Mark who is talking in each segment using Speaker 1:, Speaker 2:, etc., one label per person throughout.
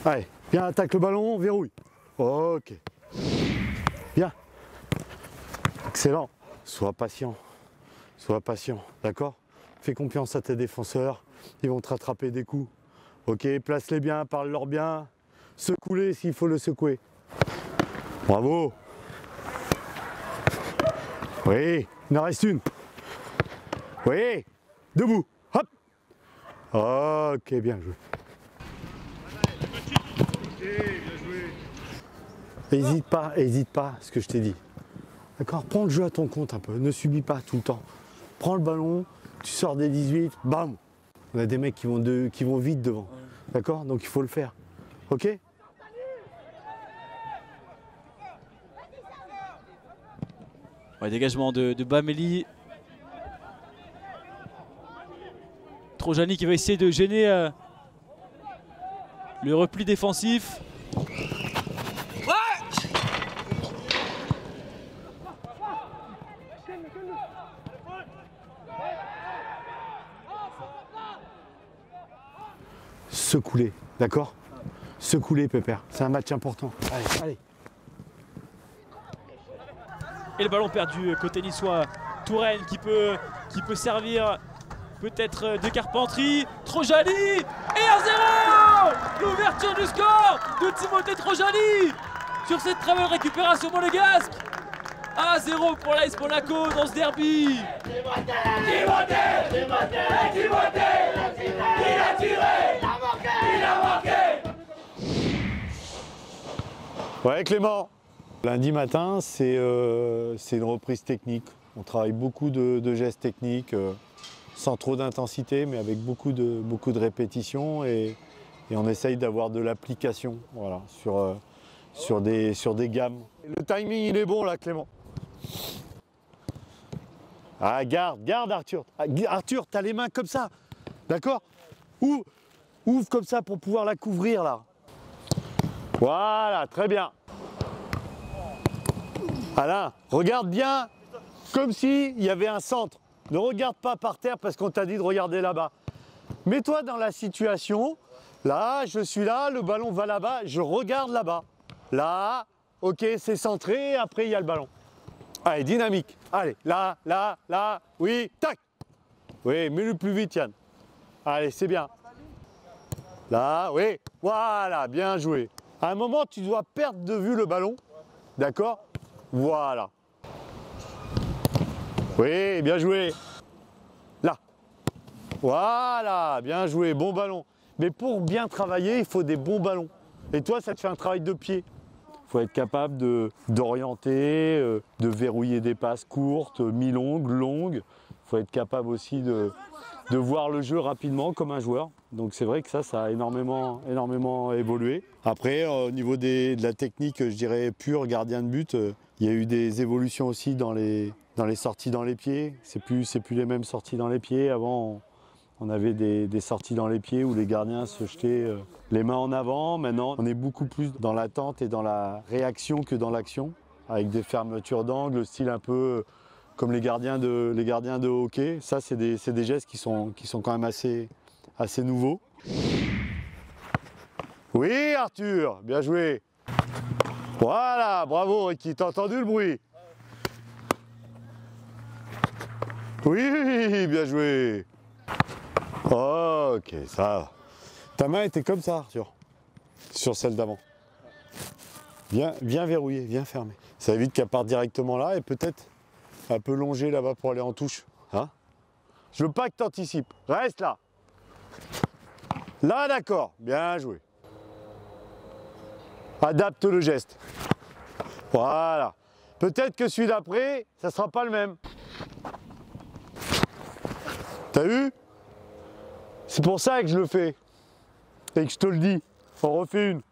Speaker 1: Allez, viens, attaque le ballon, verrouille. Ok. Bien. Excellent. Sois patient. Sois patient, d'accord? Fais confiance à tes défenseurs. Ils vont te rattraper des coups. Ok, place-les bien, parle-leur bien. Secoue-les s'il faut le secouer. Bravo. Oui, il en reste une. Oui, debout. Hop. Ok, bien joué. Hésite pas à ce que je t'ai dit. D'accord? Prends le jeu à ton compte un peu, ne subis pas tout le temps. Prends le ballon, tu sors des 18, bam! On a des mecs qui vont vite devant. D'accord? Donc il faut le faire. Ok?
Speaker 2: Ouais, dégagement de Baméli. Trojani qui va essayer de gêner le repli défensif.
Speaker 1: Secoue-les, d'accord? Secoue-les, Pépère. C'est un match important. Allez, allez.
Speaker 2: Et le ballon perdu côté niçois. Touraine qui peut servir peut-être de Carpentry. Trojani et 1-0. L'ouverture du score de Timothée Trojani sur cette très belle récupération monégasque. 1-0 pour l'AS Monaco dans ce derby. Timothée, il a tiré, il a marqué.
Speaker 1: Ouais, Clément. Lundi matin, c'est une reprise technique. On travaille beaucoup de gestes techniques, sans trop d'intensité, mais avec beaucoup de répétitions et on essaye d'avoir de l'application, voilà, sur des gammes. Le timing, il est bon là, Clément. Ah, garde Arthur. Ah, Arthur, t'as les mains comme ça, d'accord? Ouvre comme ça pour pouvoir la couvrir là. Voilà, très bien. Alain, regarde bien comme s'il y avait un centre. Ne regarde pas par terre parce qu'on t'a dit de regarder là-bas. Mets-toi dans la situation. Là, je suis là, le ballon va là-bas, je regarde là-bas. Là, ok, c'est centré, après il y a le ballon. Allez, dynamique. Allez, là, oui, tac. Oui, mets-le plus vite, Yann. Allez, c'est bien. Là, oui, voilà, bien joué. À un moment, tu dois perdre de vue le ballon, d'accord? Voilà. Oui, bien joué. Là. Voilà, bien joué, bon ballon. Mais pour bien travailler, il faut des bons ballons. Et toi, ça te fait un travail de pied. Il faut être capable d'orienter, de verrouiller des passes courtes, mi-longues, longues. Il faut être capable aussi de voir le jeu rapidement comme un joueur. Donc c'est vrai que ça a énormément évolué. Après, au niveau de la technique, je dirais pure gardien de but, il y a eu des évolutions aussi dans les sorties dans les pieds. C'est plus les mêmes sorties dans les pieds. Avant, on avait des sorties dans les pieds où les gardiens se jetaient les mains en avant. Maintenant, on est beaucoup plus dans l'attente et dans la réaction que dans l'action, avec des fermetures d'angle, style un peu comme les gardiens de hockey. Ça, c'est des gestes qui sont quand même assez nouveaux. Oui, Arthur, bien joué. Voilà, bravo Ricky, t'as entendu le bruit? Oui, bien joué. Ok, ça va. Ta main était comme ça, Arthur, sur celle d'avant. Viens verrouiller, viens fermer. Ça évite qu'elle parte directement là et peut-être un peu longer là-bas pour aller en touche. Hein? Je veux pas que tu anticipes. Reste là. Là, d'accord. Bien joué. Adapte le geste. Voilà. Peut-être que celui d'après, ça sera pas le même. T'as vu? C'est pour ça que je le fais. Et que je te le dis. On refait une.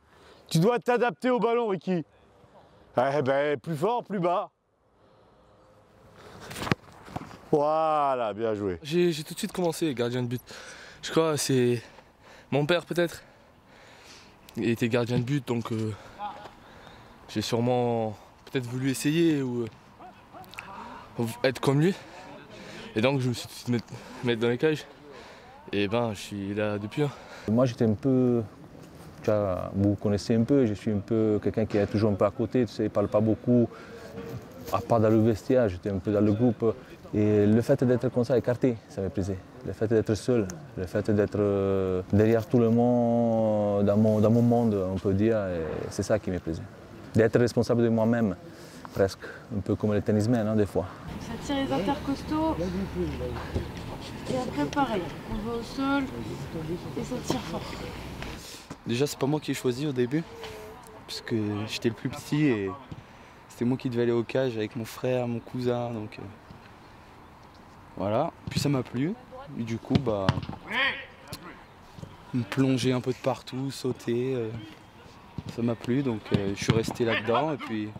Speaker 1: Tu dois t'adapter au ballon, Ricky. Eh ben, plus fort, plus bas. Voilà, bien joué.
Speaker 3: J'ai tout de suite commencé gardien de but. Je crois c'est mon père peut-être. Il était gardien de but donc j'ai sûrement peut-être voulu essayer ou être comme lui. Et donc je me suis tout de suite mettre dans les cages. Et ben je suis là depuis.
Speaker 4: Moi j'étais un peu Tu vois, vous connaissez un peu, je suis un peu quelqu'un qui est toujours un peu à côté, tu sais, il ne parle pas beaucoup, à part dans le vestiaire, j'étais un peu dans le groupe. Et le fait d'être comme ça, écarté, ça me plaisait. Le fait d'être seul, le fait d'être derrière tout le monde, dans mon monde, on peut dire, c'est ça qui me plaisait. D'être responsable de moi-même, presque, un peu comme les tennismen, hein, des fois.
Speaker 5: Ça tire les intercostaux, et après pareil, on va au sol, et ça tire fort.
Speaker 6: Déjà, c'est pas moi qui ai choisi au début, parce que j'étais le plus petit et c'était moi qui devais aller au cage avec mon frère, mon cousin, donc voilà. Puis ça m'a plu, et du coup, bah, me plonger un peu de partout, sauter, ça m'a plu, donc je suis resté là-dedans et puis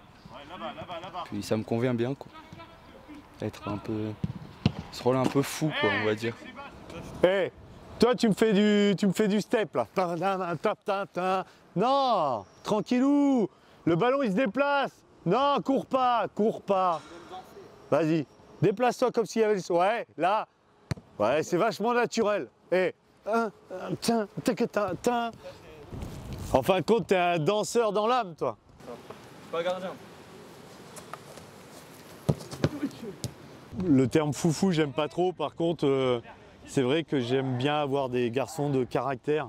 Speaker 6: ça me convient bien, quoi. Être un peu, ce rôle un peu fou, quoi, on va dire.
Speaker 1: Hey, toi tu me fais du step là. Non, tranquillou. Le ballon il se déplace. Non, cours pas. Vas-y, déplace-toi comme s'il y avait le... Ouais, là. Ouais, c'est vachement naturel. Hey, tiens. En fin de compte, t'es un danseur dans l'âme, toi.
Speaker 2: Pas gardien.
Speaker 1: Le terme foufou, j'aime pas trop. Par contre, c'est vrai que j'aime bien avoir des garçons de caractère.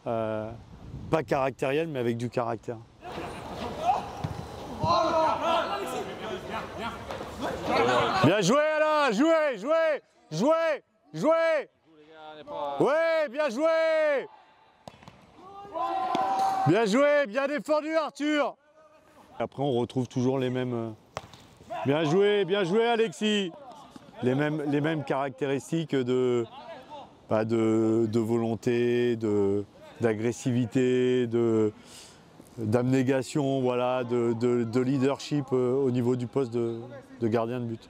Speaker 1: Pas caractériel, mais avec du caractère. Bien joué, Alain! Jouez! Ouais, bien joué! Bien joué, bien défendu, Arthur! Après, on retrouve toujours les mêmes... Bien joué, Alexis! Les mêmes caractéristiques de volonté, d'agressivité, d'abnégation, voilà, de leadership au niveau du poste de gardien de but.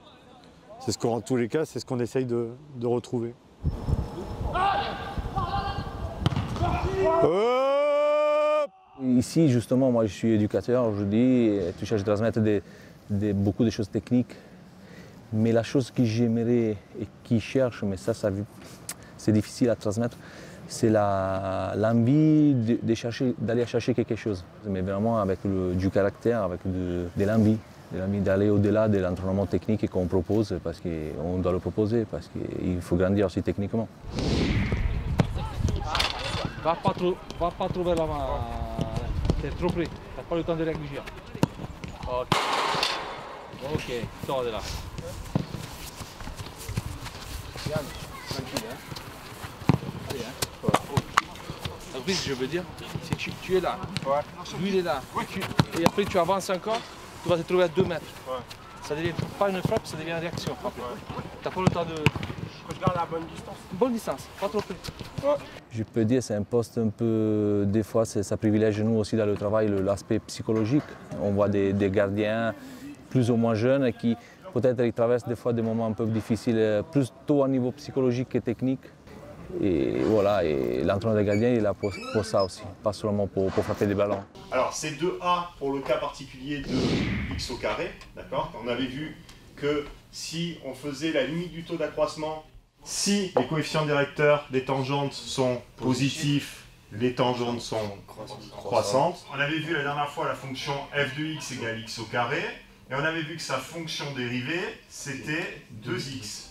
Speaker 1: C'est ce qu'en tous les cas, c'est ce qu'on essaye de retrouver.
Speaker 4: Ici, justement, moi je suis éducateur aujourd'hui, tu cherches à transmettre beaucoup de choses techniques. Mais la chose que j'aimerais et qui cherche, mais ça c'est difficile à transmettre, c'est l'envie d'aller chercher quelque chose. Mais vraiment avec du caractère, avec de l'envie d'aller au-delà de l'entraînement technique qu'on propose, parce qu'on doit le proposer, parce qu'il faut grandir aussi techniquement.
Speaker 3: Va pas trop vers l'avant, t'es trop près, t'as pas le temps de réagir. Ok, sors de là. Tranquille, La prise, je veux dire, si tu es là, lui il est là, et après tu avances encore, tu vas te trouver à 2 mètres. Ça devient pas une frappe, ça devient une réaction. Tu n'as pas le temps de...
Speaker 7: Je garde la bonne distance.
Speaker 3: Bonne distance, pas trop près.
Speaker 4: Je peux dire que c'est un poste un peu, des fois ça privilège nous aussi dans le travail l'aspect psychologique. On voit des gardiens plus ou moins jeunes qui peut-être ils traversent des fois des moments un peu difficiles, plutôt au niveau psychologique que technique. Et voilà, et l'entraîneur des gardiens il est là pour ça aussi, pas seulement pour frapper des ballons.
Speaker 8: Alors c'est 2A pour le cas particulier de x au carré, d'accord? On avait vu que si on faisait la limite du taux d'accroissement, si les coefficients directeurs des tangentes sont positifs, les tangentes sont croissantes. On avait vu la dernière fois la fonction f de x égale x au carré, et on avait vu que sa fonction dérivée c'était 2x.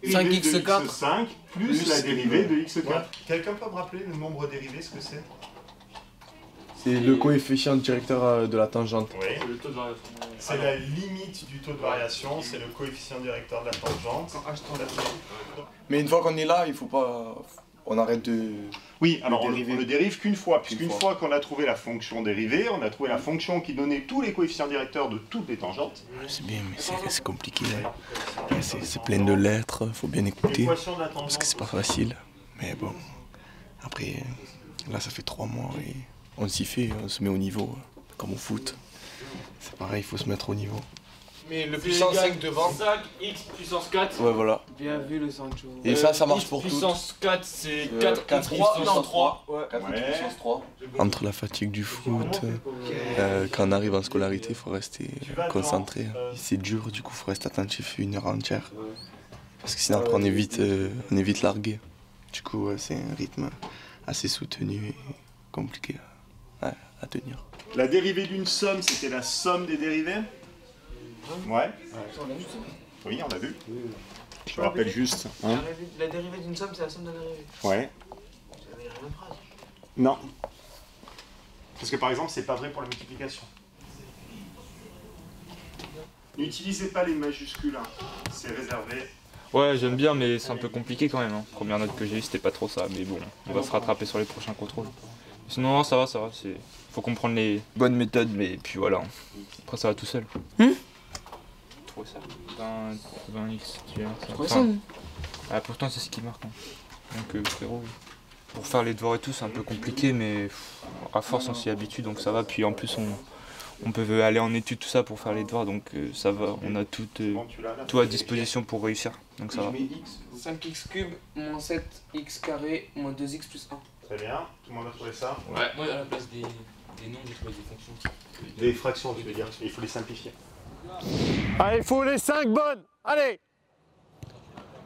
Speaker 6: 5x4
Speaker 8: 5 plus la dérivée de x4. Quelqu'un peut me rappeler le nombre dérivé, ce que c'est?
Speaker 7: C'est le coefficient directeur de la tangente.
Speaker 8: Oui. C'est la limite du taux de variation, c'est le coefficient directeur de la tangente.
Speaker 7: Mais une fois qu'on est là, il faut pas... On arrête de...
Speaker 8: Oui, alors on le dérive qu'une fois, puisqu'une fois qu'on a trouvé la fonction dérivée, on a trouvé la fonction qui donnait tous les coefficients directeurs de toutes les tangentes.
Speaker 9: C'est bien, mais c'est compliqué. C'est plein de lettres, faut bien écouter, parce que c'est pas facile. Mais bon, après, là ça fait 3 mois et on s'y fait, on se met au niveau, comme au foot. C'est pareil, il faut se mettre au niveau.
Speaker 7: Mais le puissance 5 devant.
Speaker 2: 5x puissance 4.
Speaker 9: Ouais, voilà.
Speaker 6: Bien vu le Sancho.
Speaker 9: Et ça marche pour tout.
Speaker 2: Puissance 4, c'est 4
Speaker 9: 3,
Speaker 2: puissance 3.
Speaker 9: Ouais, 4 puissance 3. Entre la fatigue du foot, quand on arrive en scolarité, il faut rester concentré. C'est dur, du coup, il faut rester attentif 1 heure entière. Parce que sinon, après, on est vite largué. Du coup, c'est un rythme assez soutenu et compliqué à tenir.
Speaker 8: La dérivée d'une somme, c'était la somme des dérivés? Ouais. Oui, on l'a vu. Je me rappelle juste. Hein.
Speaker 10: La dérivée d'une somme, c'est la somme d'un dérivé.
Speaker 8: Ouais.
Speaker 10: C'est la même phrase.
Speaker 8: Non. Parce que par exemple, c'est pas vrai pour la multiplication. N'utilisez pas les majuscules, hein. C'est réservé.
Speaker 11: Ouais, j'aime bien, mais c'est un peu compliqué quand même. Hein. Première note que j'ai eue, c'était pas trop ça, mais bon, on va se rattraper sur les prochains contrôles. Sinon, non, ça va, faut comprendre les bonnes méthodes, mais puis voilà. Après, ça va tout seul. Trop ça. 20x, tu vois. Ça. Ah, pourtant, c'est ce qui marque. Hein. Donc, frérot, pour faire les devoirs et tout, c'est un peu compliqué, mais à force, on s'y habitue, donc ça va. Puis en plus, on peut aller en études, tout ça, pour faire les devoirs, donc ça va. On a tout à disposition pour réussir, donc ça va.
Speaker 10: 5x cube moins 7x carré moins 2x plus 1.
Speaker 8: Très bien, tout le monde a trouvé ça?
Speaker 3: Ouais, moi à la place des nombres, j'ai trouvé des fonctions.
Speaker 8: Des fractions, tu veux dire, il faut les simplifier.
Speaker 1: Allez, il faut les 5 bonnes. Allez.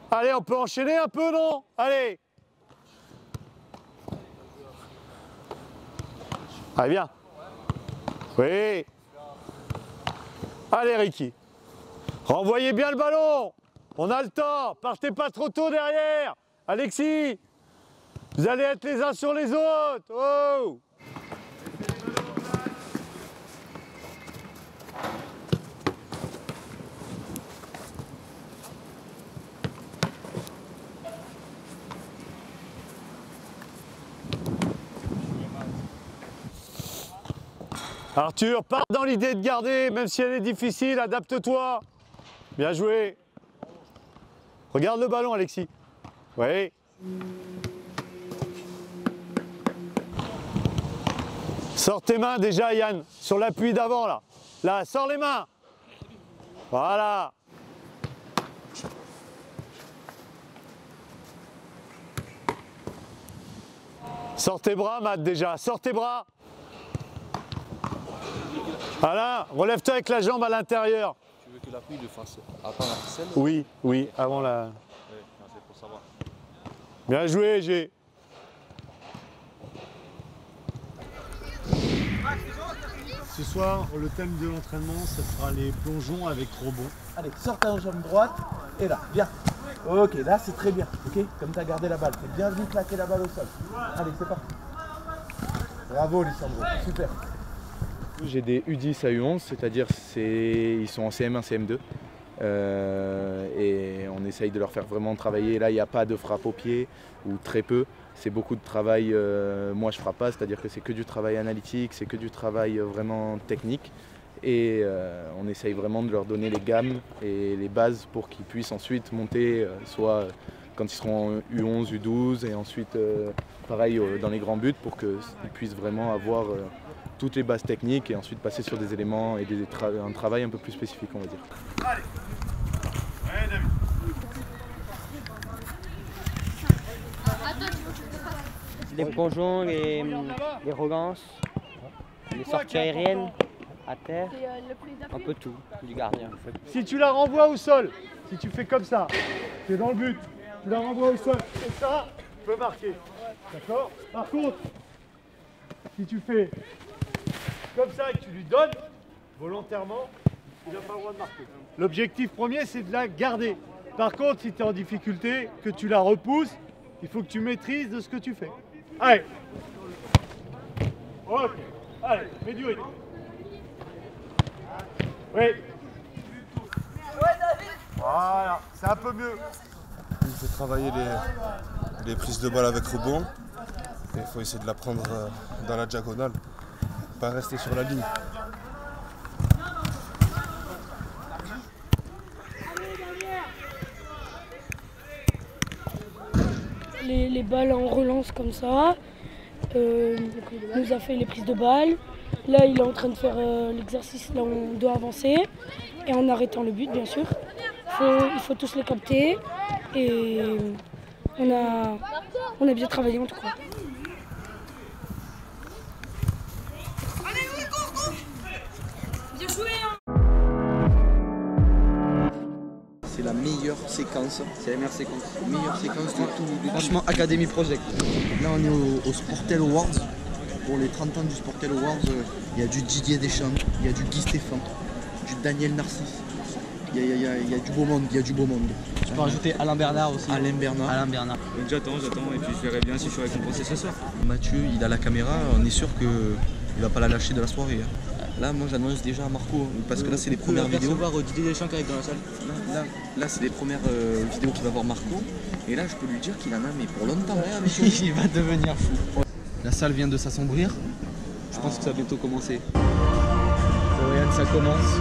Speaker 1: Allez, on peut enchaîner un peu, non? Allez. Allez, viens. Oui. Allez, Ricky. Renvoyez bien le ballon. On a le temps. Partez pas trop tôt derrière. Alexis, vous allez être les uns sur les autres. Oh. Arthur, pars dans l'idée de garder, même si elle est difficile, adapte-toi. Bien joué. Regarde le ballon, Alexis. Oui. Sors tes mains déjà, Yann, sur l'appui d'avant, là. Là, sors les mains. Voilà. Sors tes bras, Matt, déjà. Sors tes bras. Alain, relève-toi avec la jambe à l'intérieur.
Speaker 3: Tu veux que l'appui le fasse avant la ficelle?
Speaker 1: Oui, oui, avant la...
Speaker 3: Oui, c'est pour savoir.
Speaker 1: Bien joué, G. Ce soir, le thème de l'entraînement, ça sera les plongeons avec rebond.
Speaker 12: Allez, sors ta jambe droite et là, viens. Ok, là c'est très bien, ok? Comme tu as gardé la balle, c'est bien venu claquer la balle au sol. Allez, c'est parti. Bravo, Lissandro, super.
Speaker 13: J'ai des U10 à U11, c'est-à-dire ils sont en CM1, CM2 et on essaye de leur faire vraiment travailler. Là, il n'y a pas de frappe au pied ou très peu. C'est beaucoup de travail, moi je ne frappe pas, c'est-à-dire que c'est que du travail analytique, c'est que du travail vraiment technique. Et on essaye vraiment de leur donner les gammes et les bases pour qu'ils puissent ensuite monter, soit quand ils seront en U11, U12 et ensuite pareil dans les grands buts pour qu'ils puissent vraiment avoir toutes les bases techniques et ensuite passer sur des éléments et un travail un peu plus spécifique, on va dire.
Speaker 8: Allez. Ouais, David.
Speaker 14: Les plongeons, les relances, les sorties aériennes, à terre, un peu tout, du gardien.
Speaker 1: Si tu la renvoies au sol, si tu fais comme ça, tu es dans le but, tu la renvoies au sol, et ça, tu peux marquer. D'accord? Par contre, si tu fais comme ça et que tu lui donnes, volontairement, il n'a pas le droit de marquer. L'objectif premier, c'est de la garder. Par contre, si tu es en difficulté, que tu la repousses, il faut que tu maîtrises de ce que tu fais. Allez. Ok. Allez, mets du rythme. Oui. Voilà, c'est un peu mieux.
Speaker 15: Il faut travailler les prises de balle avec rebond. Il faut essayer de la prendre dans la diagonale, pas rester sur la ligne.
Speaker 16: Les balles en relance comme ça. Nous a fait les prises de balles. Là, il est en train de faire l'exercice, là on doit avancer. Et en arrêtant le but, bien sûr. Il faut tous les capter. Et on a bien travaillé en tout cas.
Speaker 5: Allez, oui, cours. Bien joué, hein.
Speaker 17: C'est la meilleure séquence, c'est la meilleure séquence. Meilleure séquence de tout, franchement Academy Project. Là on est au Sportel Awards pour les 30 ans du Sportel Awards, il y a du Didier Deschamps, il y a du Guy Stéphane, du Daniel Narcisse. Il y a du beau monde, il y a du beau monde.
Speaker 18: Tu peux rajouter Alain Bernard aussi.
Speaker 17: Alain Bernard.
Speaker 18: Alain Bernard.
Speaker 19: Donc j'attends, et puis je verrai bien si je suis récompensé ce soir.
Speaker 17: Mathieu, il a la caméra, on est sûr qu'il ne va pas la lâcher de la soirée. Là, moi j'annonce déjà à Marco, parce que là c'est les premières vidéos.
Speaker 19: On va voir Didier Deschamps qui arrive dans la salle.
Speaker 17: Là c'est les premières vidéos qu'il va voir Marco. Et là je peux lui dire qu'il en a mais pour longtemps. Avec lui.
Speaker 18: Il va devenir fou.
Speaker 17: La salle vient de s'assombrir. Je pense que ça va bientôt commencer.
Speaker 18: Florian, ça commence.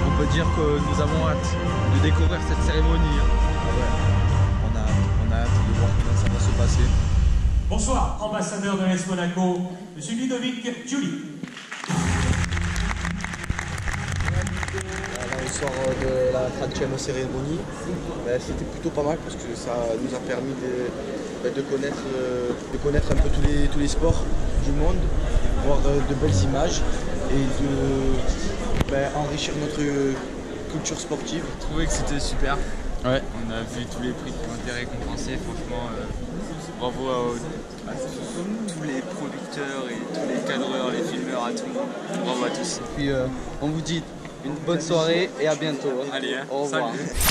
Speaker 18: On peut dire que nous avons hâte de découvrir cette cérémonie.
Speaker 17: On a hâte de voir comment ça va se passer.
Speaker 20: Bonsoir, ambassadeur de l'AS Monaco, M. Ludovic Giuli.
Speaker 17: Là, on sort de la 30e cérémonie. C'était plutôt pas mal parce que ça nous a permis de connaître un peu tous les sports du monde, voir de belles images et enrichir notre culture sportive.
Speaker 11: J'ai trouvé que c'était super.
Speaker 17: Ouais.
Speaker 11: On a vu tous les prix qui ont été récompensés, franchement, bravo à tous les producteurs et tous les cadreurs, les filmeurs, à tout le monde. Bravo à tous.
Speaker 18: Et puis on vous dit une bonne soirée et à bientôt.
Speaker 11: Allez,
Speaker 18: au revoir.
Speaker 11: Salut.